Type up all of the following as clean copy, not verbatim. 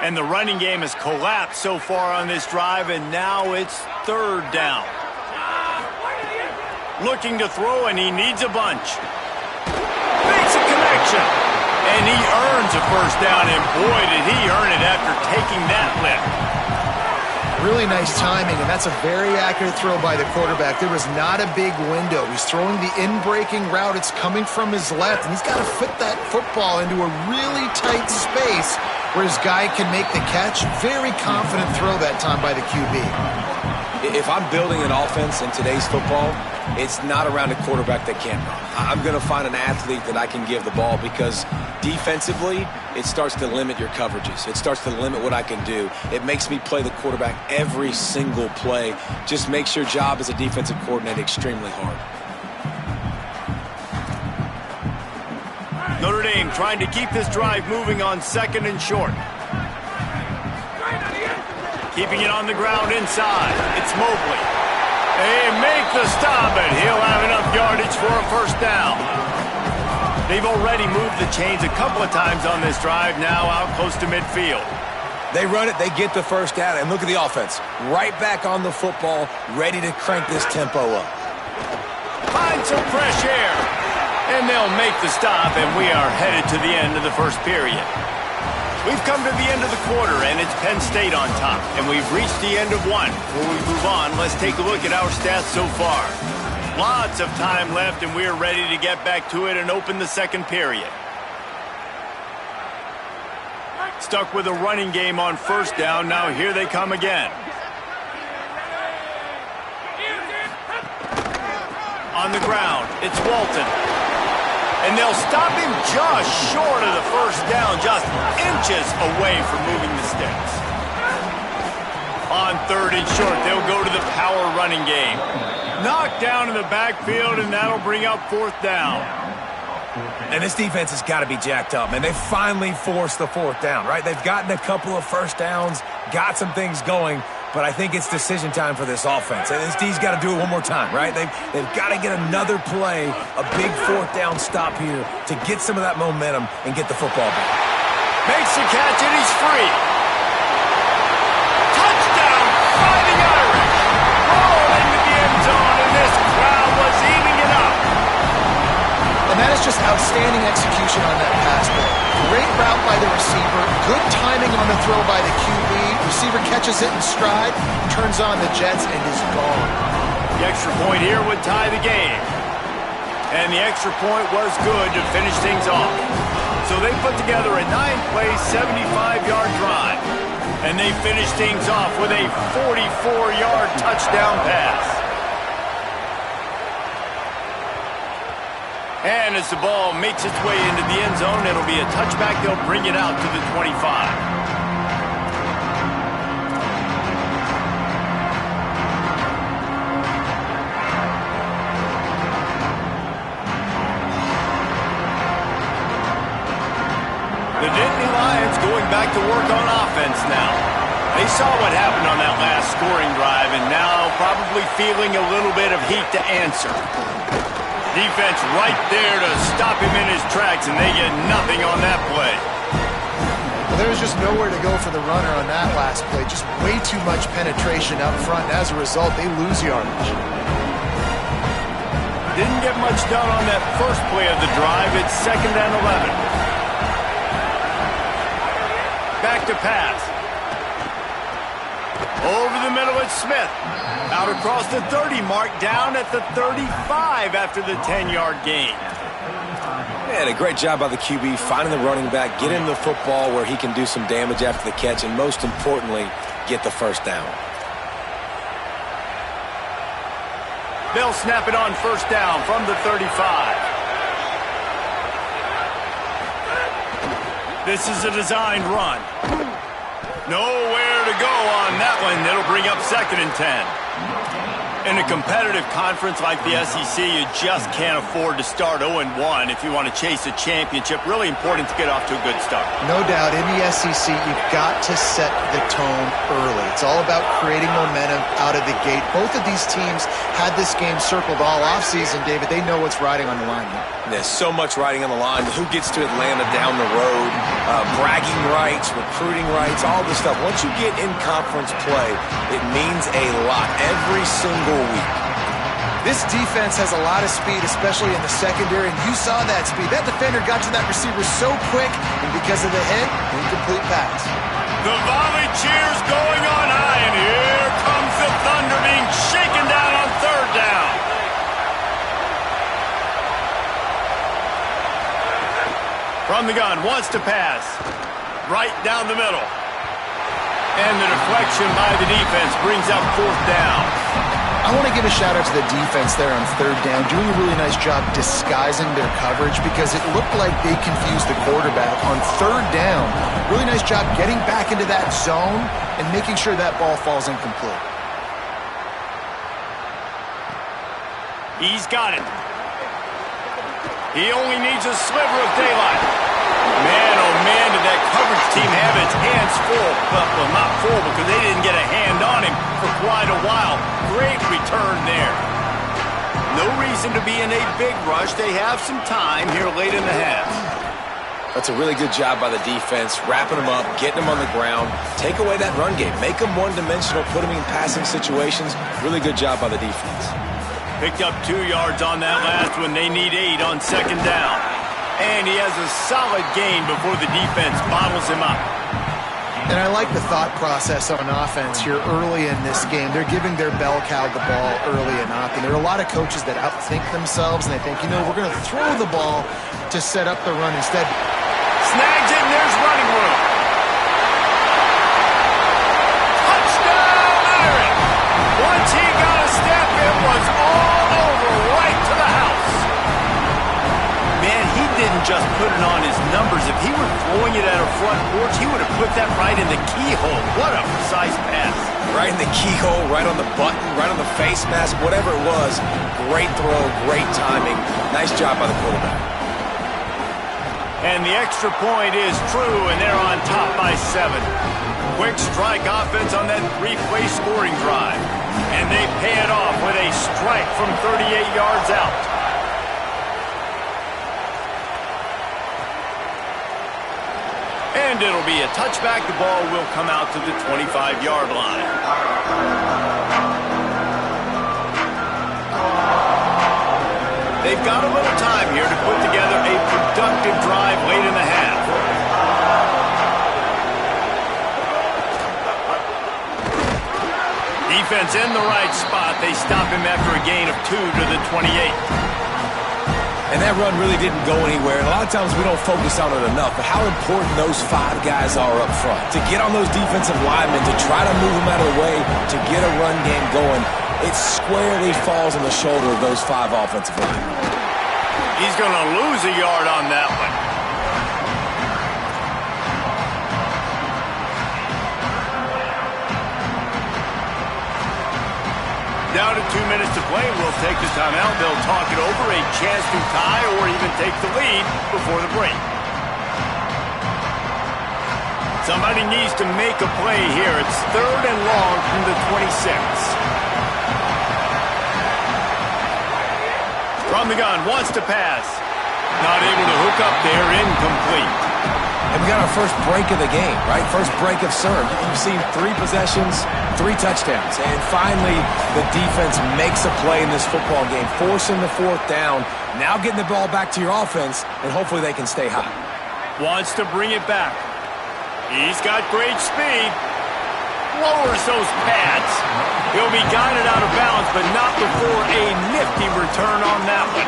And the running game has collapsed so far on this drive, and now it's third down. Looking to throw, and he needs a bunch. Makes a connection. And he earns a first down, and boy, did he earn it after taking that lift. Really nice timing, and that's a very accurate throw by the quarterback. There was not a big window. He's throwing the in-breaking route. It's coming from his left, and he's got to fit that football into a really tight space where his guy can make the catch. Very confident throw that time by the QB. If I'm building an offense in today's football, it's not around a quarterback that can't run. I'm going to find an athlete that I can give the ball because defensively, it starts to limit your coverages. It starts to limit what I can do. It makes me play the quarterback every single play. Just makes your job as a defensive coordinator extremely hard. Notre Dame trying to keep this drive moving on second and short. Keeping it on the ground inside. It's Mobley. They make the stop, and he'll have enough yardage for a first down. They've already moved the chains a couple of times on this drive, now out close to midfield. They run it, they get the first down, and look at the offense. Right back on the football, ready to crank this tempo up. Find some fresh air. And they'll make the stop, and we are headed to the end of the first period. We've come to the end of the quarter, and it's Penn State on top. And we've reached the end of one. Before we move on, let's take a look at our stats so far. Lots of time left, and we're ready to get back to it and open the second period. Stuck with a running game on first down. Now here they come again. On the ground, it's Walton. And they'll stop him just short of the first down, just inches away from moving the sticks. On third and short, they'll go to the power running game. Knocked down in the backfield, and that'll bring up fourth down. And this defense has got to be jacked up, man. They finally forced the fourth down, right? They've gotten a couple of first downs, got some things going, but I think it's decision time for this offense. And this D's got to do it one more time, right? They've got to get another play, a big fourth down stop here to get some of that momentum and get the football back. Makes the catch, and he's free. Touchdown, Fighting Irish. Roll into the end zone, and this crowd was eating it up. And that is just outstanding execution on that pass play. Great route by the receiver, good timing on the throw by the QB. Receiver catches it in stride, turns on the jets, and is gone. The extra point here would tie the game. And the extra point was good to finish things off. So they put together a 9-play, 75-yard drive. And they finished things off with a 44-yard touchdown pass. And as the ball makes its way into the end zone, it'll be a touchback. They'll bring it out to the 25. The Nittany Lions going back to work on offense now. They saw what happened on that last scoring drive, and now probably feeling a little bit of heat to answer. Defense right there to stop him in his tracks, and they get nothing on that play. Well, there was just nowhere to go for the runner on that last play. Just way too much penetration up front, and as a result, they lose yardage. Didn't get much done on that first play of the drive. It's 2nd and 11. Back to pass. Over the middle, it's Smith. Out across the 30 mark, down at the 35 after the 10-yard gain. Man, a great job by the QB, finding the running back, get him the football where he can do some damage after the catch, and most importantly, get the first down. They'll snap it on first down from the 35. This is a designed run. Nowhere to go on that one. It'll bring up 2nd and 10. In a competitive conference like the SEC, you just can't afford to start 0-1 if you want to chase a championship. Really important to get off to a good start. No doubt, in the SEC, you've got to set the tone early. It's all about creating momentum out of the gate. Both of these teams had this game circled all offseason, David. They know what's riding on the line here. There's so much riding on the line. Who gets to Atlanta down the road, bragging rights, recruiting rights, all this stuff. Once you get in conference play, it means a lot every single week. This defense has a lot of speed, especially in the secondary, and you saw that speed. That defender got to that receiver so quick, and because of the hit, incomplete pass. The volley cheers going on high, and here comes the Thunder being shaken down on third down. From the gun, wants to pass. Right down the middle. And the deflection by the defense brings up fourth down. I want to give a shout-out to the defense there on third down, doing a really nice job disguising their coverage because it looked like they confused the quarterback on third down. Really nice job getting back into that zone and making sure that ball falls incomplete. He's got it. He only needs a sliver of daylight. Man, oh man, did that coverage team have its hands full. Well, not full because they didn't get a hand on him for quite a while. Great return there. No reason to be in a big rush. They have some time here late in the half. That's a really good job by the defense, wrapping them up, getting them on the ground, take away that run game, make them one-dimensional, put them in passing situations. Really good job by the defense. Picked up 2 yards on that last one. They need 8 on second down. And he has a solid gain before the defense bottles him up. And I like the thought process on offense here early in this game. They're giving their bell cow the ball early enough. And there are a lot of coaches that outthink themselves, and they think, you know, we're going to throw the ball to set up the run instead. Snags it, and there's running room. Touchdown, Irish! Once he got a step, it was all over, right to the house. Man, he didn't just put it on his numbers. If he were throwing it at a front porch, he would have put that right in the keyhole. What a precise pass. Right in the keyhole, right on the button, right on the face mask, whatever it was. Great throw, great timing. Nice job by the quarterback. And the extra point is true, and they're on top by 7. Quick strike offense on that 3-play scoring drive. And they pay it off with a strike from 38 yards out. And it'll be a touchback. The ball will come out to the 25-yard line. They've got a little time here to put together a productive drive late in the half. Defense in the right spot. They stop him after a gain of 2 to the 28. And that run really didn't go anywhere. And a lot of times we don't focus on it enough, but how important those 5 guys are up front. To get on those defensive linemen, to try to move them out of the way, to get a run game going, it squarely falls on the shoulder of those 5 offensive linemen. He's going to lose a yard on that one. Down to 2 minutes to play. We'll take the timeout. They'll talk it over. A chance to tie or even take the lead before the break. Somebody needs to make a play here. It's 3rd and long from the 26. From the gun, wants to pass. Not able to hook up there, incomplete. And we got our first break of the game, right? First break of serve. You've seen 3 possessions, 3 touchdowns. And finally, the defense makes a play in this football game, forcing the 4th down. Now getting the ball back to your offense, and hopefully they can stay hot. Wants to bring it back. He's got great speed. Lowers those pads. He'll be guided out of bounds, but not before a nifty return on that one.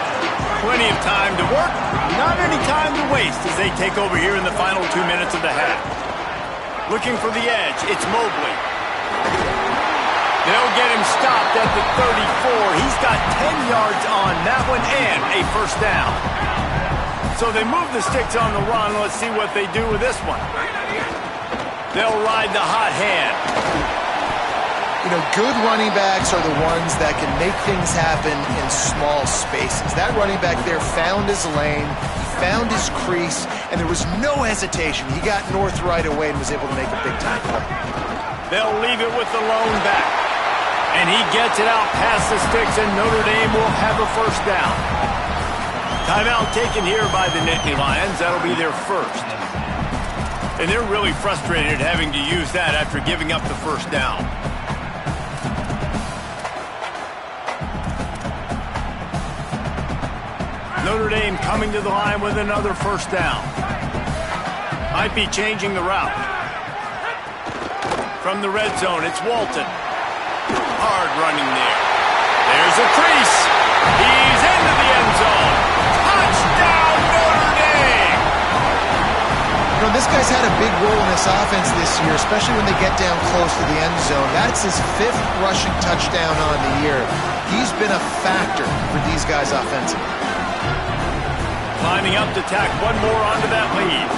Plenty of time to work, not any time to waste as they take over here in the final 2 minutes of the half. Looking for the edge, it's Mobley. They'll get him stopped at the 34. He's got 10 yards on that one and a first down. So they move the sticks on the run. Let's see what they do with this one. They'll ride the hot hand. You know, good running backs are the ones that can make things happen in small spaces. That running back there found his lane, he found his crease, and there was no hesitation. He got north right away and was able to make a big-time play. They'll leave it with the lone back. And he gets it out past the sticks, and Notre Dame will have a first down. Timeout taken here by the Nittany Lions. That'll be their first. And they're really frustrated having to use that after giving up the first down. Notre Dame coming to the line with another first down. Might be changing the route. From the red zone, it's Walton. Hard running there. There's a crease. He's into the end zone. Touchdown, Notre Dame! You know, this guy's had a big role in this offense this year, especially when they get down close to the end zone. That's his 5th rushing touchdown on the year. He's been a factor for these guys offensively. Climbing up to tack one more onto that lead.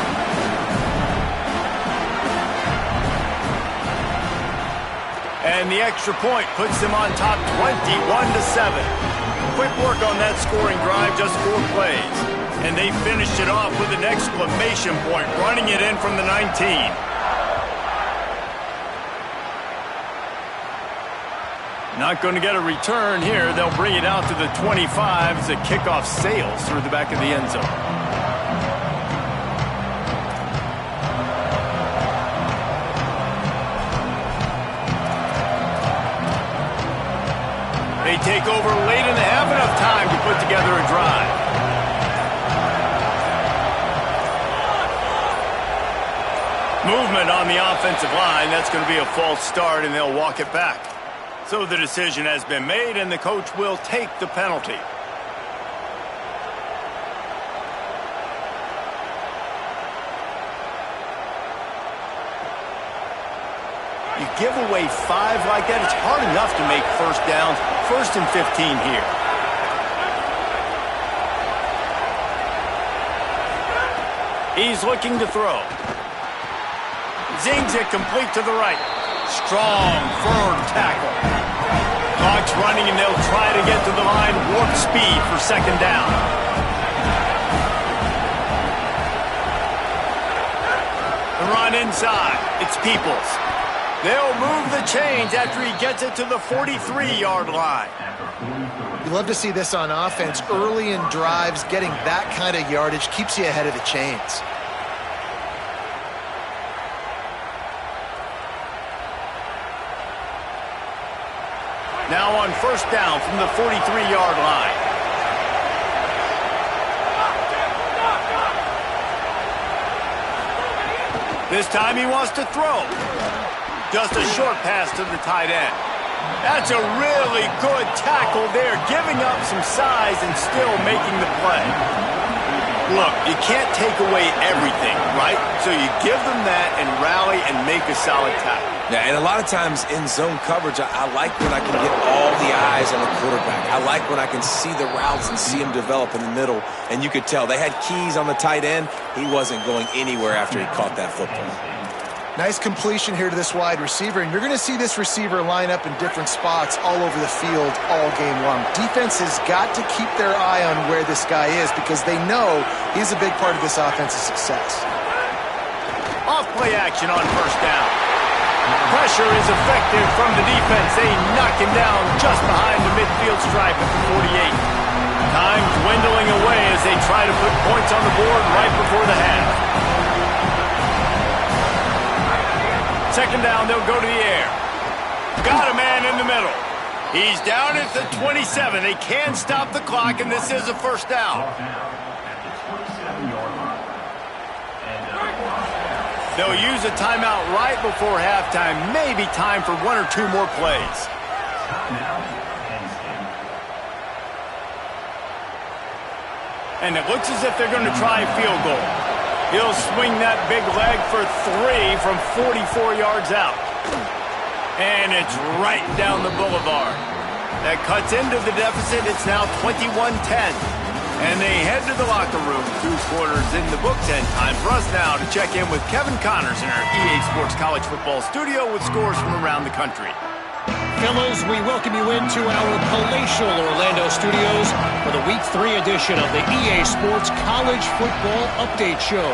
And the extra point puts them on top 21-7. Quick work on that scoring drive, just 4 plays. And they finished it off with an exclamation point, running it in from the 19. Not going to get a return here. They'll bring it out to the 25 as the kickoff sails through the back of the end zone. They take over late in the half, enough time to put together a drive. Movement on the offensive line. That's going to be a false start, and they'll walk it back. So the decision has been made, and the coach will take the penalty. You give away 5 like that, it's hard enough to make first downs. 1st and 15 here. He's looking to throw. Zings it complete to the right. Strong, firm tackle. Clock's running, and they'll try to get to the line. Warp speed for 2nd down. The run inside. It's Peoples. They'll move the chains after he gets it to the 43-yard line. You love to see this on offense. Early in drives, getting that kind of yardage keeps you ahead of the chains. Now on first down from the 43-yard line. This time he wants to throw. Just a short pass to the tight end. That's a really good tackle there, giving up some size and still making the play. Look, you can't take away everything, right? So you give them that and rally and make a solid tackle. Yeah, and a lot of times in zone coverage, I like when I can get all the eyes on the quarterback. I like when I can see the routes and see him develop in the middle. And you could tell they had keys on the tight end. He wasn't going anywhere after he caught that football. Nice completion here to this wide receiver, and you're going to see this receiver line up in different spots all over the field all game long. Defense has got to keep their eye on where this guy is because they know he's a big part of this offense's success. Off play action on first down. Pressure is effective from the defense. They knock him down just behind the midfield stripe at the 48. Time dwindling away as they try to put points on the board right before the half. 2nd down, they'll go to the air. Got a man in the middle. He's down at the 27. They can stop the clock, and this is a first down. They'll use a timeout right before halftime. Maybe time for 1 or 2 more plays. And it looks as if they're going to try a field goal. He'll swing that big leg for 3 from 44 yards out. And it's right down the boulevard. That cuts into the deficit. It's now 21-10. And they head to the locker room. 2 quarters in the books, and time for us now to check in with Kevin Connors in our EA Sports College Football studio with scores from around the country. Fellows, we welcome you into our palatial Orlando studios for the Week 3 edition of the EA Sports College Football Update Show.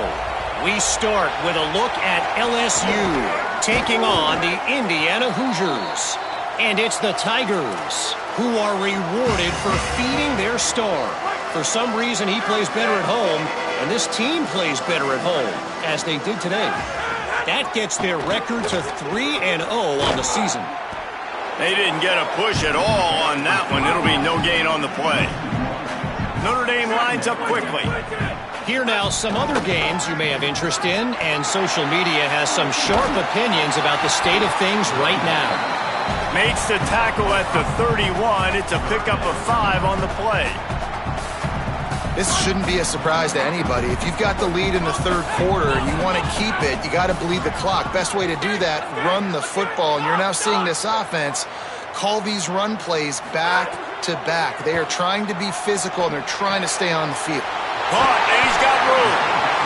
We start with a look at LSU taking on the Indiana Hoosiers. And it's the Tigers who are rewarded for feeding their star. For some reason, he plays better at home, and this team plays better at home, as they did today. That gets their record to 3-0 on the season. They didn't get a push at all on that one. It'll be no gain on the play. Notre Dame lines up quickly. Here now, some other games you may have interest in, and social media has some sharp opinions about the state of things right now. Makes the tackle at the 31. It's a pickup of 5 on the play. This shouldn't be a surprise to anybody. If you've got the lead in the third quarter and you want to keep it, you got to bleed the clock. Best way to do that, run the football. And you're now seeing this offense call these run plays back to back. They are trying to be physical, and they're trying to stay on the field. Caught, and he's got room.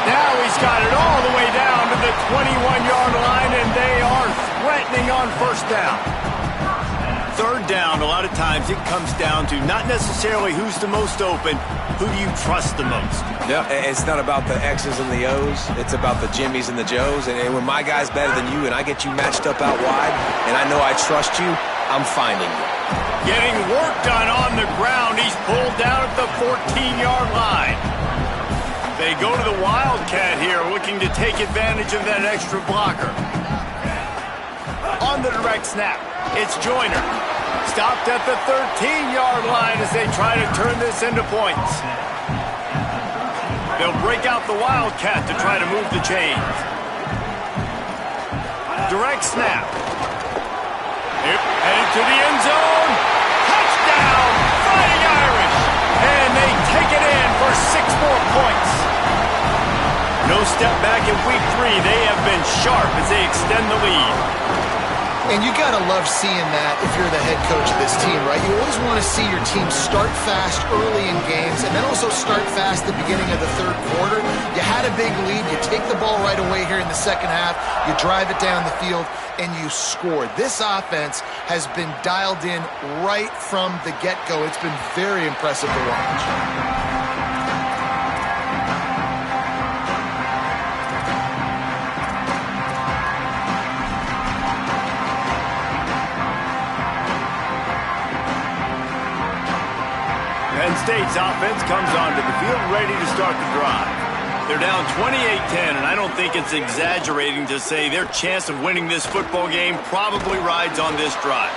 Now he's got it all the way down to the 21-yard line, and they are threatening on first down. Third down, a lot of times it comes down to not necessarily who's the most open, who do you trust the most? Yeah, it's not about the X's and the O's. It's about the Jimmies and the Joes. And when my guy's better than you and I get you matched up out wide and I know I trust you, I'm finding you. Getting work done on the ground. He's pulled down at the 14-yard line. They go to the Wildcat here, looking to take advantage of that extra blocker. On the direct snap, it's Joyner. Stopped at the 13-yard line as they try to turn this into points. They'll break out the Wildcat to try to move the chains. Direct snap. Headed to the end zone. Touchdown, Fighting Irish. And they take it in for 6 more points. No step back in week 3. They have been sharp as they extend the lead. And you got to love seeing that if you're the head coach of this team, right? You always want to see your team start fast early in games and then also start fast at the beginning of the third quarter. You had a big lead. You take the ball right away here in the second half. You drive it down the field, and you score. This offense has been dialed in right from the get-go. It's been very impressive to watch. Penn State's offense comes onto the field ready to start the drive. They're down 28-10, and I don't think it's exaggerating to say their chance of winning this football game probably rides on this drive.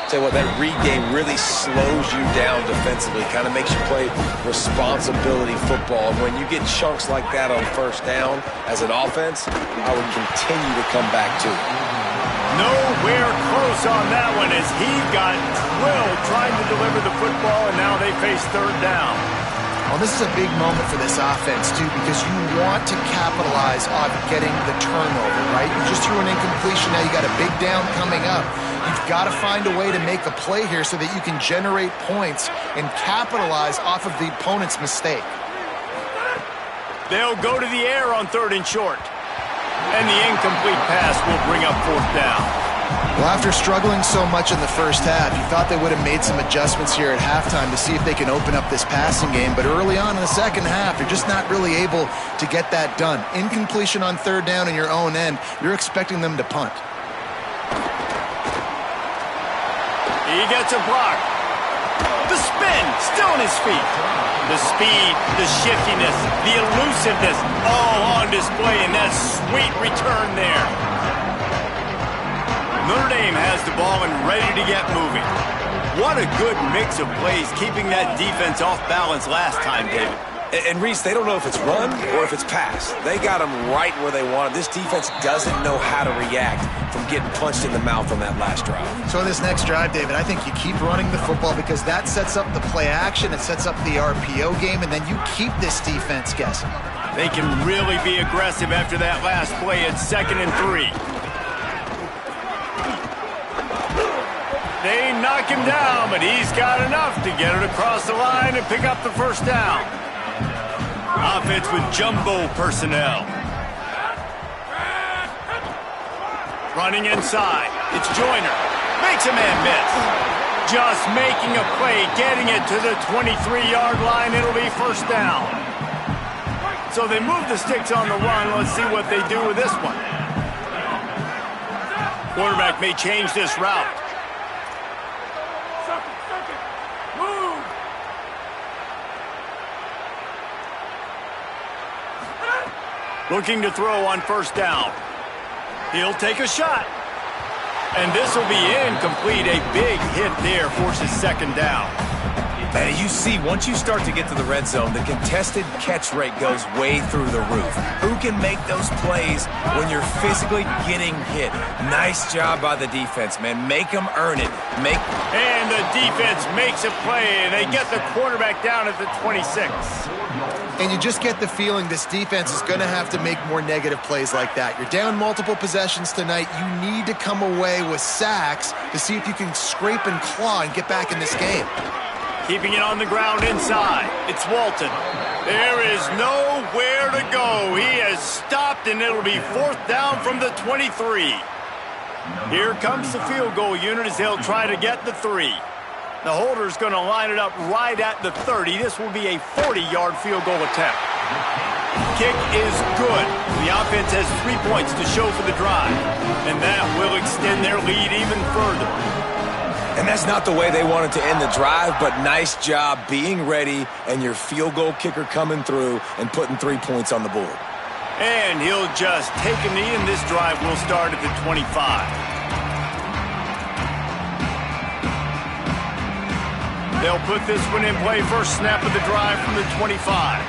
Tell you what, that read game really slows you down defensively, kind of makes you play responsibility football. When you get chunks like that on first down as an offense, I would continue to come back to it. Nowhere close on that one as he got drilled trying to deliver the football, and now they face third down. Well, this is a big moment for this offense, too, because you want to capitalize on getting the turnover, right? You just threw an incompletion. Now you got a big down coming up. You've got to find a way to make a play here so that you can generate points and capitalize off of the opponent's mistake. They'll go to the air on 3rd and short. And the incomplete pass will bring up 4th down. Well, after struggling so much in the first half, you thought they would have made some adjustments here at halftime to see if they can open up this passing game. But early on in the second half, you're just not really able to get that done. Incompletion on 3rd down in your own end, you're expecting them to punt. He gets a block. The spin, still on his feet. The speed, the shiftiness, the elusiveness, all on display in that sweet return there. Notre Dame has the ball and ready to get moving. What a good mix of plays, keeping that defense off balance last time, David. And Reese, they don't know if it's run or if it's pass. They got them right where they want them. This defense doesn't know how to react from getting punched in the mouth on that last drive. So in this next drive, David, I think you keep running the football because that sets up the play action, it sets up the RPO game, and then you keep this defense guessing. They can really be aggressive after that last play at 2nd and 3. They knock him down, but he's got enough to get it across the line and pick up the first down. Offense with jumbo personnel. Running inside. It's Joyner. Makes a man miss. Just making a play, getting it to the 23-yard line. It'll be first down. So they move the sticks on the run. Let's see what they do with this one. Quarterback may change this route. Move. Looking to throw on first down. He'll take a shot. And this will be incomplete. A big hit there forces second down. And you see, once you start to get to the red zone, the contested catch rate goes way through the roof. Who can make those plays when you're physically getting hit? Nice job by the defense, man. Make them earn it. And the defense makes a play. They get the quarterback down at the 26. And you just get the feeling this defense is going to have to make more negative plays like that. You're down multiple possessions tonight. You need to come away with sacks to see if you can scrape and claw and get back in this game. Keeping it on the ground inside. It's Walton. There is nowhere to go. He has stopped, and it'll be fourth down from the 23. Here comes the field goal unit as they'll try to get the 3. The holder's going to line it up right at the 30. This will be a 40-yard field goal attempt. Kick is good. The offense has 3 points to show for the drive, and that will extend their lead even further. And that's not the way they wanted to end the drive, but nice job being ready and your field goal kicker coming through and putting 3 points on the board. And he'll just take a knee, and this drive will start at the 25. They'll put this one in play. First snap of the drive from the 25.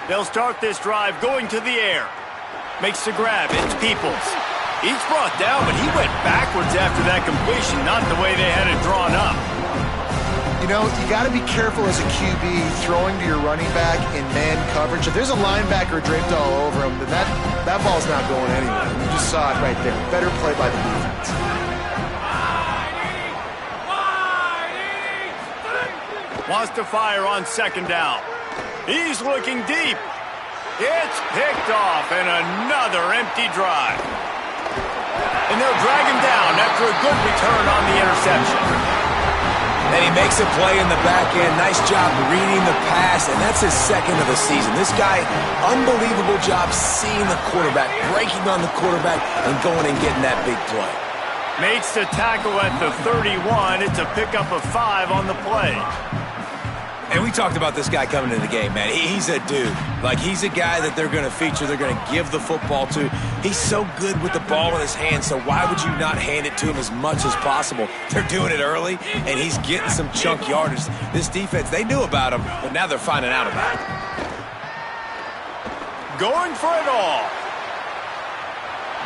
They'll start this drive going to the air. Makes the grab. It's Peoples. He's brought down, but he went backwards after that completion, not the way they had it drawn up. You know, you got to be careful as a QB throwing to your running back in man coverage. If there's a linebacker draped all over him, then that ball's not going anywhere. You just saw it right there. Better play by the defense. Wants to fire on second down. He's looking deep. It's picked off, and another empty drive. And they'll drag him down after a good return on the interception. And he makes a play in the back end. Nice job reading the pass, and that's his second of the season. This guy, unbelievable job seeing the quarterback, breaking on the quarterback, and going and getting that big play. Makes the tackle at the 31. It's a pickup of 5 on the play. And we talked about this guy coming into the game, man. He's a dude. Like, he's a guy that they're going to feature, they're going to give the football to. He's so good with the ball in his hand, so why would you not hand it to him as much as possible? They're doing it early, and he's getting some chunk yardage. This defense, they knew about him, but now they're finding out about it. Going for it all.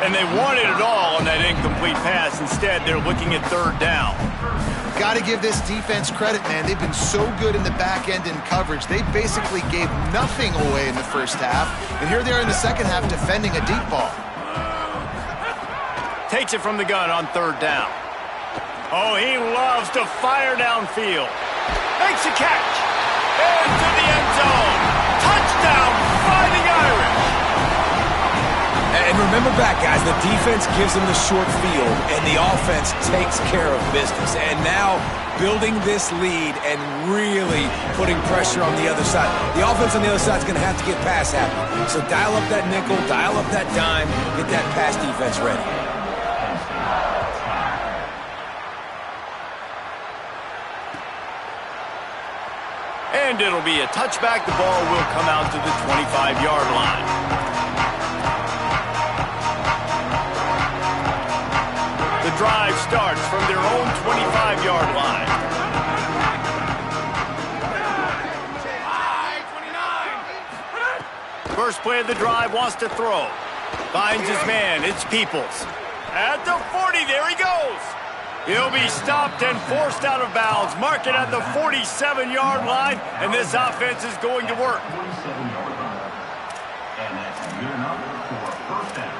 And they wanted it all on that incomplete pass. Instead, they're looking at third down. Got to give this defense credit, man. They've been so good in the back end in coverage. They basically gave nothing away in the first half, and here they are in the second half defending a deep ball. Takes it from the gun on third down. Oh, he loves to fire downfield. Makes a catch. Into the end zone. Touchdown, Fighting Irish. And remember back, guys, the defense gives them the short field, and the offense takes care of business. And now building this lead and really putting pressure on the other side. The offense on the other side is going to have to get pass happy. So dial up that nickel, dial up that dime, get that pass defense ready. And it'll be a touchback. The ball will come out to the 25-yard line. The drive starts from their own 25-yard line. First play of the drive, wants to throw. Finds his man, it's Peoples. At the 40, there he goes. He'll be stopped and forced out of bounds. Mark it at the 47-yard line, and this offense is going to work. And that's good enough for a first down.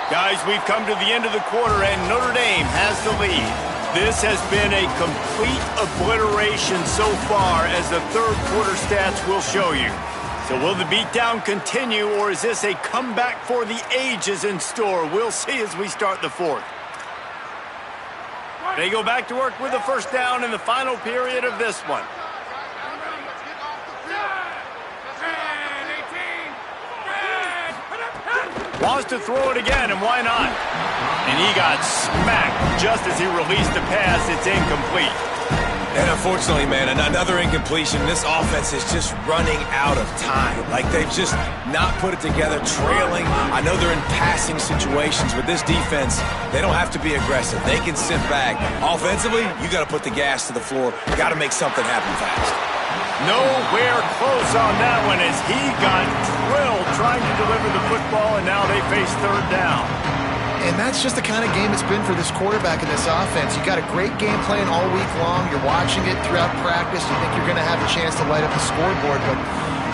Guys, we've come to the end of the quarter, and Notre Dame has the lead. This has been a complete obliteration so far, as the third quarter stats will show you. So will the beatdown continue, or is this a comeback for the ages in store? We'll see as we start the fourth. They go back to work with the first down in the final period of this one. Wants to throw it again, and why not? And he got smacked just as he released the pass. It's incomplete. And unfortunately, man, another incompletion. This offense is just running out of time. Like, they've just not put it together, trailing. I know they're in passing situations. With this defense, they don't have to be aggressive. They can sit back. Offensively, you got to put the gas to the floor. Got to make something happen fast. Nowhere close on that one, as he got drilled trying to deliver the football, and now they face third down. And that's just the kind of game it's been for this quarterback in this offense. You got a great game plan all week long. You're watching it throughout practice. You think you're going to have a chance to light up the scoreboard, but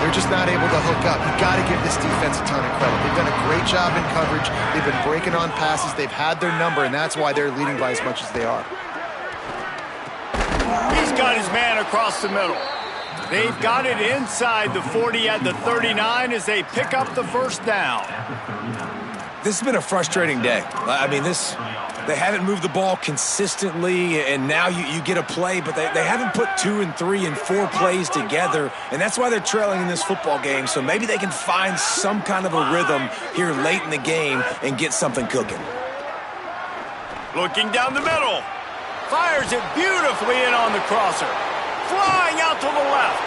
they're just not able to hook up. You got to give this defense a ton of credit. They've done a great job in coverage. They've been breaking on passes. They've had their number, and that's why they're leading by as much as they are. He's got his man across the middle. They've got it inside the 40 at the 39 as they pick up the first down. This has been a frustrating day. I mean, they haven't moved the ball consistently, and now you get a play, but they haven't put 2 and 3 and 4 plays together, and that's why they're trailing in this football game. So maybe they can find some kind of a rhythm here late in the game and get something cooking. Looking down the middle. Fires it beautifully in on the crosser. Flying out to the left.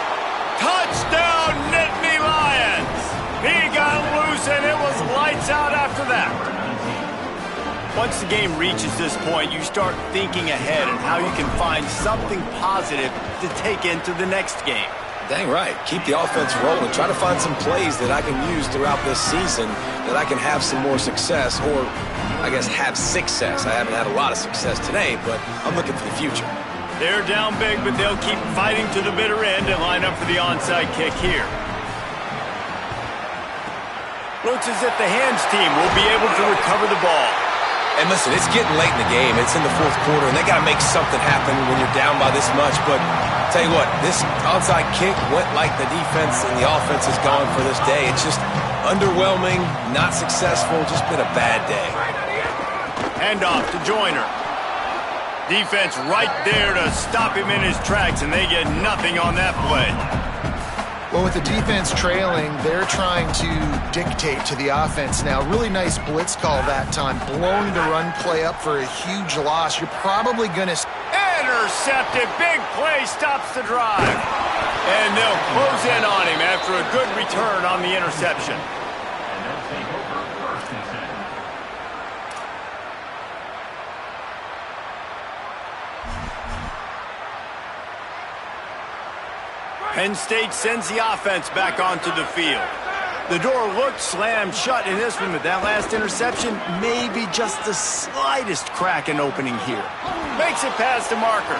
Touchdown, Nittany Lions. He got loose, and it was lights out after that. Once the game reaches this point, you start thinking ahead and how you can find something positive to take into the next game. Dang right. Keep the offense rolling. Try to find some plays that I can use throughout this season that I can have some more success, or I guess have success. I haven't had a lot of success today, but I'm looking for the future. They're down big, but they'll keep fighting to the bitter end and line up for the onside kick here. Looks as if the hands team will be able to recover the ball. And listen, it's getting late in the game. It's in the fourth quarter, and they got to make something happen when you're down by this much. But tell you what, this onside kick went like the defense and the offense is gone for this day. It's just underwhelming, not successful, just been a bad day. Handoff to Joyner. Defense right there to stop him in his tracks, and they get nothing on that play. Well, with the defense trailing, they're trying to dictate to the offense now. Really nice blitz call that time, blowing the run play up for a huge loss. You're probably going to... Intercepted. Big play stops the drive. And they'll close in on him after a good return on the interception. And they'll take over first and 10. Penn State sends the offense back onto the field. The door looked slammed shut in this one, but that last interception, maybe just the slightest crack in opening here. Makes it past the marker.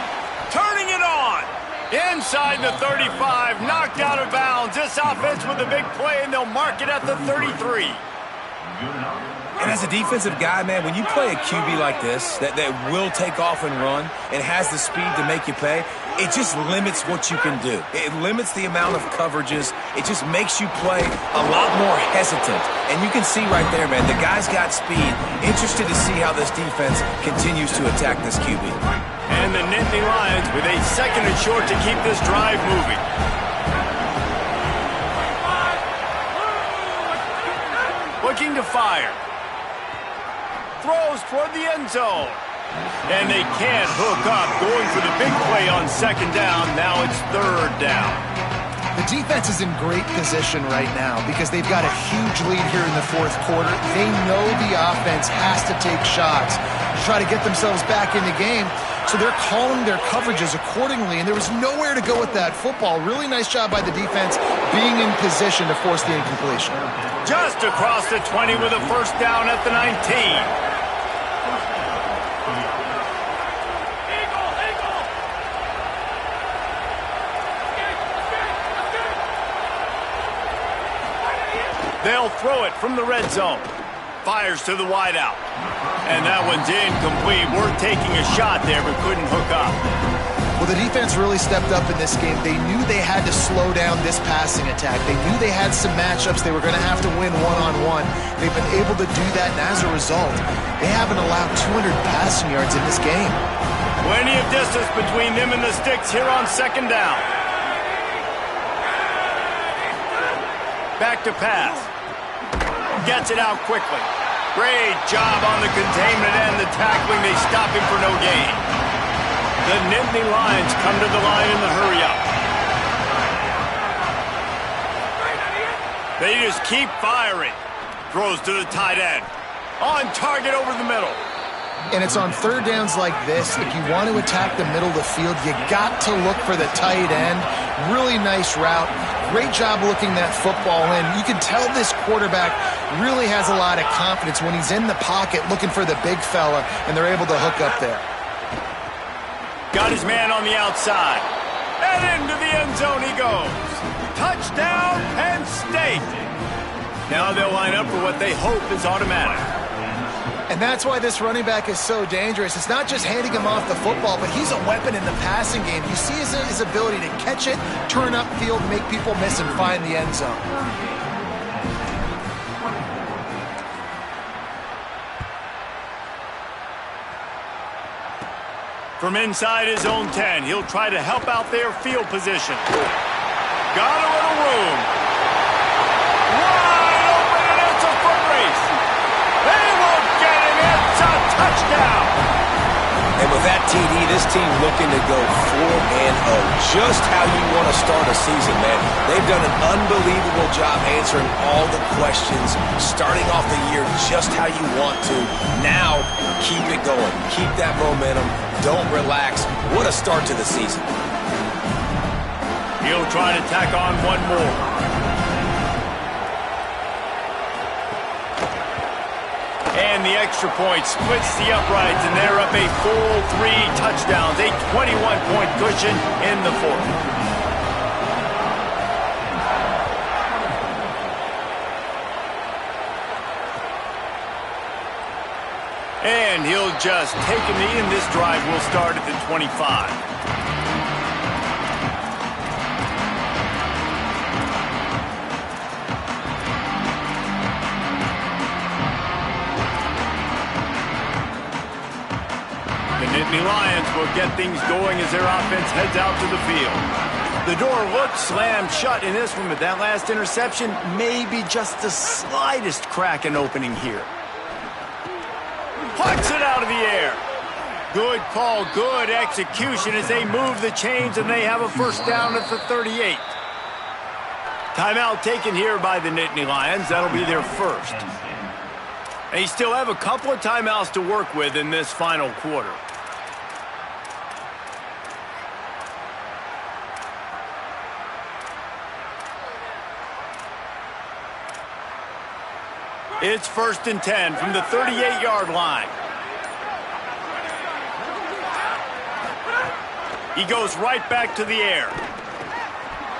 Turning it on. Inside the 35, knocked out of bounds. This offense with a big play, and they'll mark it at the 33. And as a defensive guy, man, when you play a QB like this that will take off and run and has the speed to make you pay, it just limits what you can do. It limits the amount of coverages. It just makes you play a lot more hesitant. And you can see right there, man, the guy's got speed. Interested to see how this defense continues to attack this QB. And the Nittany Lions with a second and short to keep this drive moving. Looking to fire. Throws toward the end zone. And they can't hook up, going for the big play on second down. Now it's third down. The defense is in great position right now because they've got a huge lead here in the fourth quarter. They know the offense has to take shots to try to get themselves back in the game. So they're calling their coverages accordingly, and there was nowhere to go with that football. Really nice job by the defense being in position to force the incompletion. Just across the 20 with a first down at the 19. They'll throw it from the red zone. Fires to the wideout. And that one's incomplete. We're taking a shot there, but couldn't hook up. Well, the defense really stepped up in this game. They knew they had to slow down this passing attack. They knew they had some matchups they were going to have to win one-on-one. They've been able to do that, and as a result, they haven't allowed 200 passing yards in this game. Plenty of distance between them and the sticks here on second down. Back to pass. Gets it out quickly. Great job on the containment and the tackling. They stop him for no gain. The Nittany Lions come to the line in the hurry-up. They just keep firing. Throws to the tight end. On target over the middle. And it's on third downs like this. If you want to attack the middle of the field, you got to look for the tight end. Really nice route. Great job looking that football in. You can tell this quarterback really has a lot of confidence when he's in the pocket looking for the big fella, and they're able to hook up there. Got his man on the outside. And into the end zone he goes. Touchdown, Penn State. Now they'll line up for what they hope is automatic. And that's why this running back is so dangerous. It's not just handing him off the football, but he's a weapon in the passing game. You see his ability to catch it, turn upfield, make people miss, and find the end zone. From inside his own 10, he'll try to help out their field position. Got a little room. Wide open, and it's a foot race. They won't get him. It's a touchdown. And with that TD, this team looking to go 4-0. Just how you want to start a season, man. They've done an unbelievable job answering all the questions, starting off the year just how you want to. Now, keep it going. Keep that momentum. Don't relax. What a start to the season. He'll try to tack on one more. And the extra point splits the uprights, and they're up a full 3 touchdowns, a 21-point cushion in the fourth. And he'll just take a knee, and this drive will start at the 25. The Nittany Lions will get things going as their offense heads out to the field. The door looks slammed shut in this one, but that last interception may be just the slightest crack in opening here. Puts it out of the air. Good call, good execution as they move the chains, and they have a first down at the 38. Timeout taken here by the Nittany Lions. That'll be their first. They still have a couple of timeouts to work with in this final quarter. It's 1st and 10 from the 38-yard line. He goes right back to the air.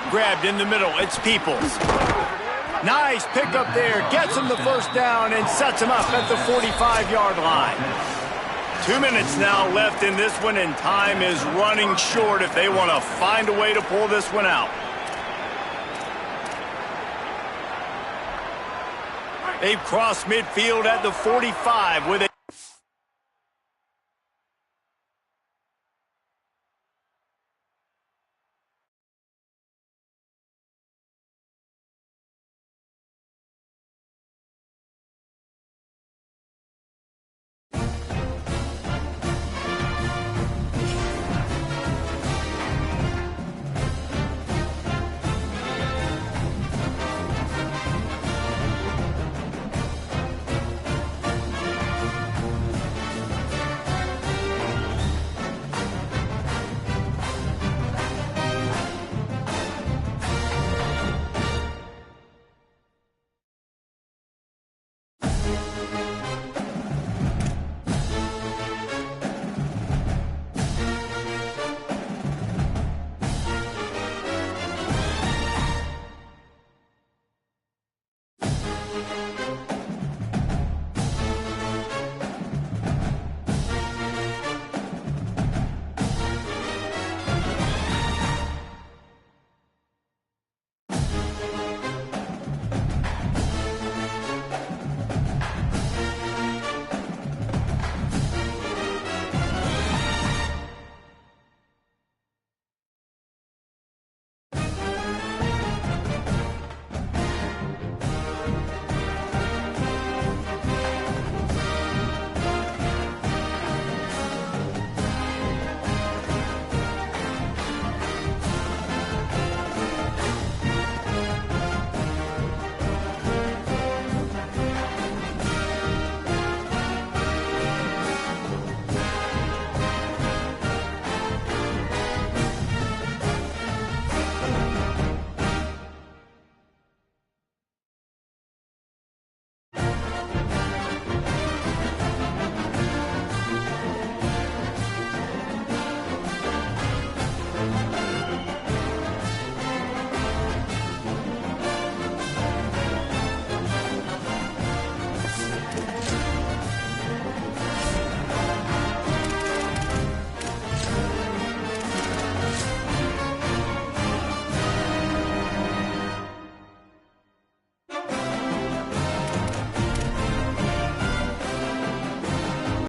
Grabbed in the middle. It's Peoples. Nice pickup there. Gets him the first down and sets him up at the 45-yard line. 2 minutes now left in this one, and time is running short if they want to find a way to pull this one out. They've crossed midfield at the 45 with a